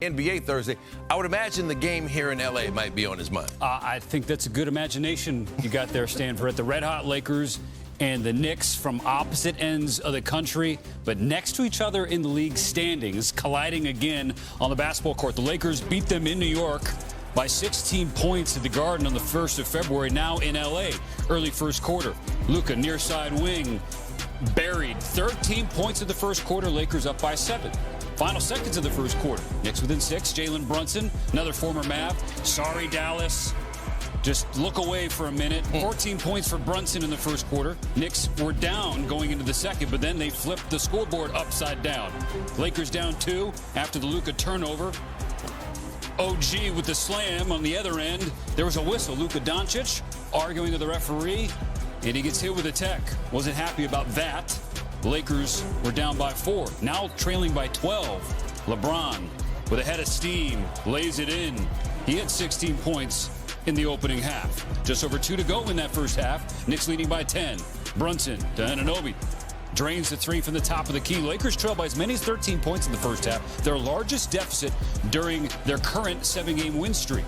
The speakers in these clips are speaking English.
NBA Thursday. I would imagine the game here in L.A. might be on his mind. I think that's a good imagination you got there, Stanford. The red-hot Lakers and the Knicks from opposite ends of the country, but next to each other in the league standings, colliding again on the basketball court. The Lakers beat them in New York by 16 points at the Garden on the 1st of February, now in L.A. Early first quarter. Luka, near side wing, buried 13 points in the first quarter. Lakers up by 7. Final seconds of the first quarter. Knicks within 6. Jalen Brunson, another former Mav. Sorry, Dallas. Just look away for a minute. 14 points for Brunson in the first quarter. Knicks were down going into the second, but then they flipped the scoreboard upside down. Lakers down 2 after the Luka turnover. OG with the slam on the other end. There was a whistle. Luka Doncic arguing with the referee, and he gets hit with a tech. Wasn't happy about that. The Lakers were down by 4. Now trailing by 12. LeBron with a head of steam lays it in. He had 16 points in the opening half. Just over 2 to go in that first half. Knicks leading by 10. Brunson to Anunoby. Drains the 3 from the top of the key. Lakers trail by as many as 13 points in the first half. Their largest deficit during their current 7-game win streak.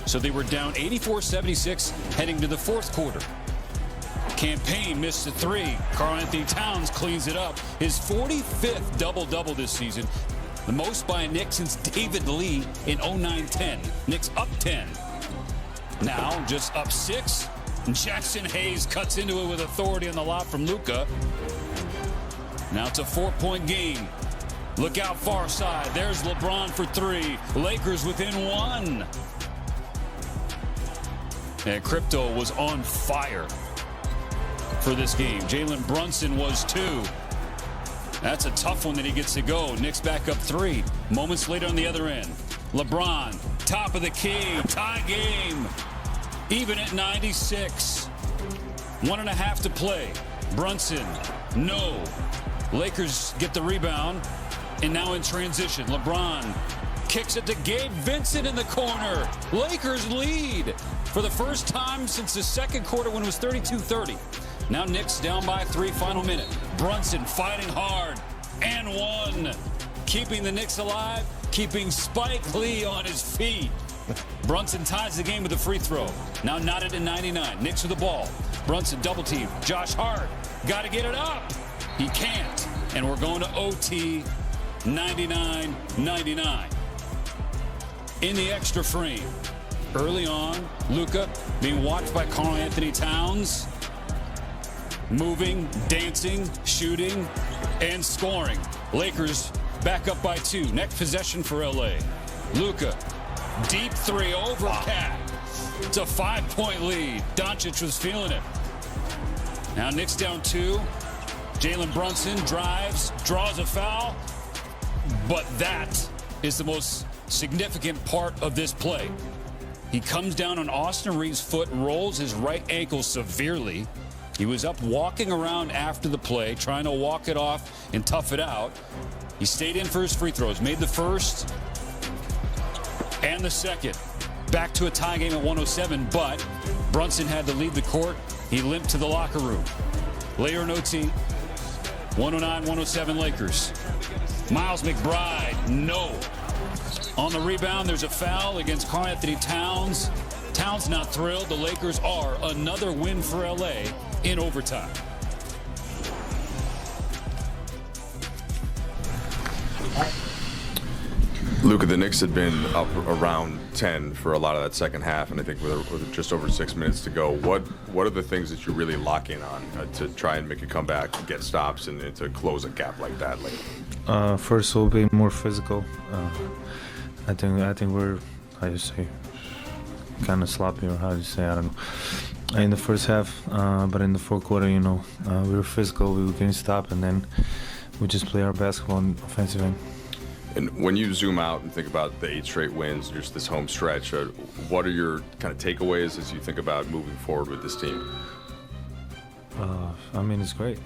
So they were down 84-76 heading to the fourth quarter. Campaign missed a 3. Karl-Anthony Towns cleans it up. His 45th double-double this season. The most by a Knick since David Lee in 09-10. Knicks up 10. Now just up 6. Jackson Hayes cuts into it with authority on the lob from Luka. Now it's a 4-point game. Look out far side. There's LeBron for 3. Lakers within 1. And Crypto was on fire for this game. Jalen Brunson was 2. That's a tough one that he gets to go. Knicks back up 3. Moments later on the other end. LeBron, top of the key, tie game. Even at 96. 1.5 to play. Brunson, no. Lakers get the rebound, and now in transition. LeBron kicks it to Gabe Vincent in the corner. Lakers lead for the first time since the second quarter when it was 32-30. Now Knicks down by 3, final minute. Brunson fighting hard, and 1. Keeping the Knicks alive, keeping Spike Lee on his feet. Brunson ties the game with a free throw. Now knotted in 99. Knicks with the ball. Brunson double team. Josh Hart got to get it up. He can't. And we're going to OT 99-99. In the extra frame. Early on, Luka being watched by Karl-Anthony Towns. Moving, dancing, shooting, and scoring. Lakers back up by 2. Next possession for LA. Luka, deep 3 over Cat. It's a 5-point lead. Doncic was feeling it. Now Knicks down 2. Jalen Brunson drives, draws a foul. But that is the most significant part of this play. He comes down on Austin Reeves' foot, rolls his right ankle severely. He was up walking around after the play, trying to walk it off and tough it out. He stayed in for his free throws, made the first and the second. Back to a tie game at 107, but Brunson had to leave the court. He limped to the locker room. Later in OT, 109-107 Lakers. Miles McBride, no. On the rebound, there's a foul against Karl-Anthony Towns. Towns not thrilled. The Lakers are another win for LA in overtime. Luka, the Knicks had been up around 10 for a lot of that second half, and I think with just over 6 minutes to go, what are the things that you really lock in on to try and make a comeback, get stops, and to close a gap like that late? First, we'll be more physical. I think we're, how do you say, kind of sloppy, or how do you say, I don't know, in the first half, but in the fourth quarter, we were physical, we were getting stopped, and then we just play our basketball on the offensive end. And when you zoom out and think about the 8 straight wins, just this home stretch, what are your kind of takeaways as you think about moving forward with this team? I mean, it's great,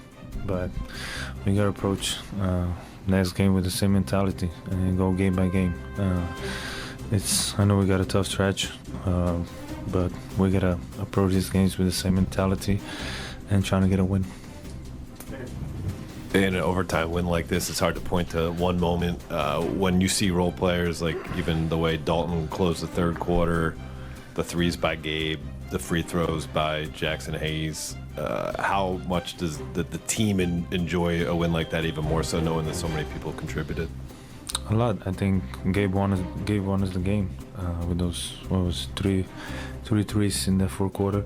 but we got to approach next game with the same mentality and go game by game. I know we got a tough stretch, but we got to approach these games with the same mentality and trying to get a win. in an overtime win like this, it's hard to point to one moment. When you see role players, like even the way Dalton closed the third quarter, the threes by Gabe, the free throws by Jackson Hayes, how much does the team enjoy a win like that, even more so knowing that so many people contributed? A lot. I think Gabe won us the game with those three threes in the fourth quarter,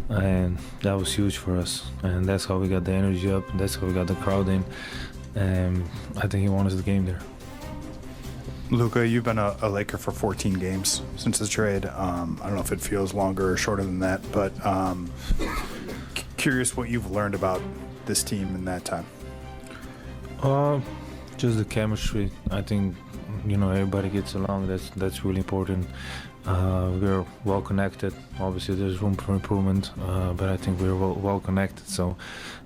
and that was huge for us. And that's how we got the energy up. That's how we got the crowd in. And I think he won us the game there. Luka, you've been a Laker for 14 games since the trade. I don't know if it feels longer or shorter than that, but curious what you've learned about this team in that time. Just the chemistry. I think everybody gets along. That's really important. We're well connected. Obviously, there's room for improvement, but I think we're well connected. So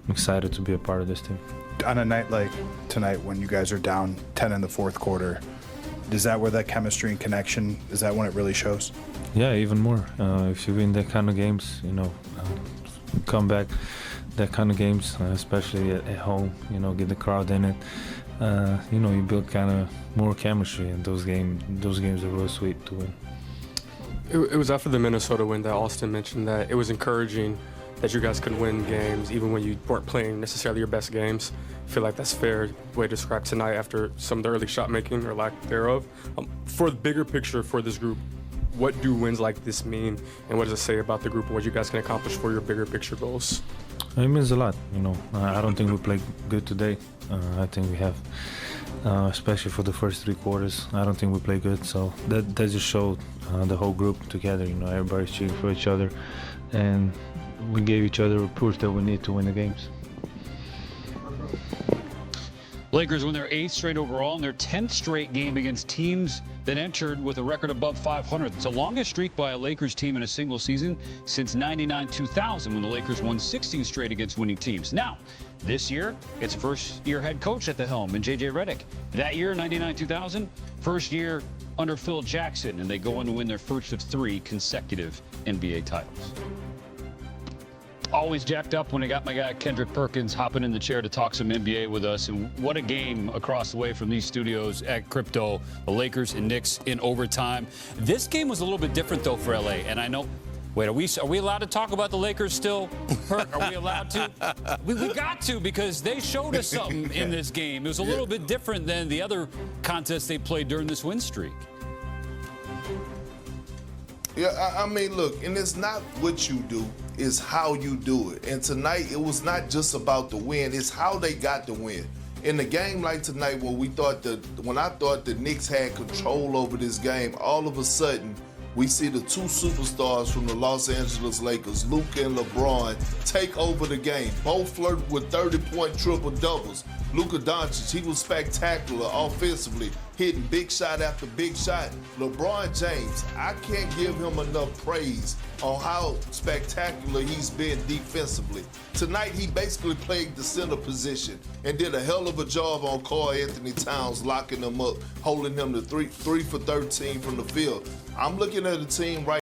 I'm excited to be a part of this team. On a night like tonight, when you guys are down 10 in the fourth quarter, is that where that chemistry and connection, is that when it really shows? Yeah, even more. If you win that kind of games, come back, that kind of games, especially at home, get the crowd in it. You build kind of more chemistry, and those games are real sweet to win. It was after the Minnesota win that Austin mentioned that it was encouraging that you guys could win games even when you weren't playing necessarily your best games. I feel like that's a fair way to describe tonight after some of the early shot making or lack thereof. For the bigger picture for this group, what do wins like this mean, and what does it say about the group and what you guys can accomplish for your bigger picture goals? It means a lot. I don't think we played good today. I think we have, especially for the first three quarters, I don't think we played good. So that just showed the whole group together. Everybody's cheering for each other, and we gave each other a push that we need to win the games. Lakers win their 8th straight overall and their 10th straight game against teams that entered with a record above 500. It's the longest streak by a Lakers team in a single season since 99-2000, when the Lakers won 16 straight against winning teams. Now, this year, it's first-year head coach at the helm in J.J. Redick. That year, 99-2000, first year under Phil Jackson, and they go on to win their first of 3 consecutive NBA titles. Always jacked up when I got my guy Kendrick Perkins hopping in the chair to talk some NBA with us. And what a game across the way from these studios at Crypto. The Lakers and Knicks in overtime. This game was a little bit different, though, for LA. And I know, wait, are we allowed to talk about the Lakers still? Perk, are we allowed to? We got to, because they showed us something in this game. It was a little bit different than the other contests they played during this win streak. Yeah, I mean, look, and it's not what you do, it's how you do it. And tonight, it was not just about the win, it's how they got the win. In a game like tonight, when I thought the Knicks had control over this game, all of a sudden, we see the 2 superstars from the Los Angeles Lakers, Luka and LeBron, take over the game. Both flirted with 30-point triple-doubles. Luka Doncic, he was spectacular offensively, hitting big shot after big shot. LeBron James, I can't give him enough praise on how spectacular he's been defensively. Tonight, he basically played the center position and did a hell of a job on Karl Anthony Towns, locking him up, holding him to 3 for 13 from the field. I'm looking at a team right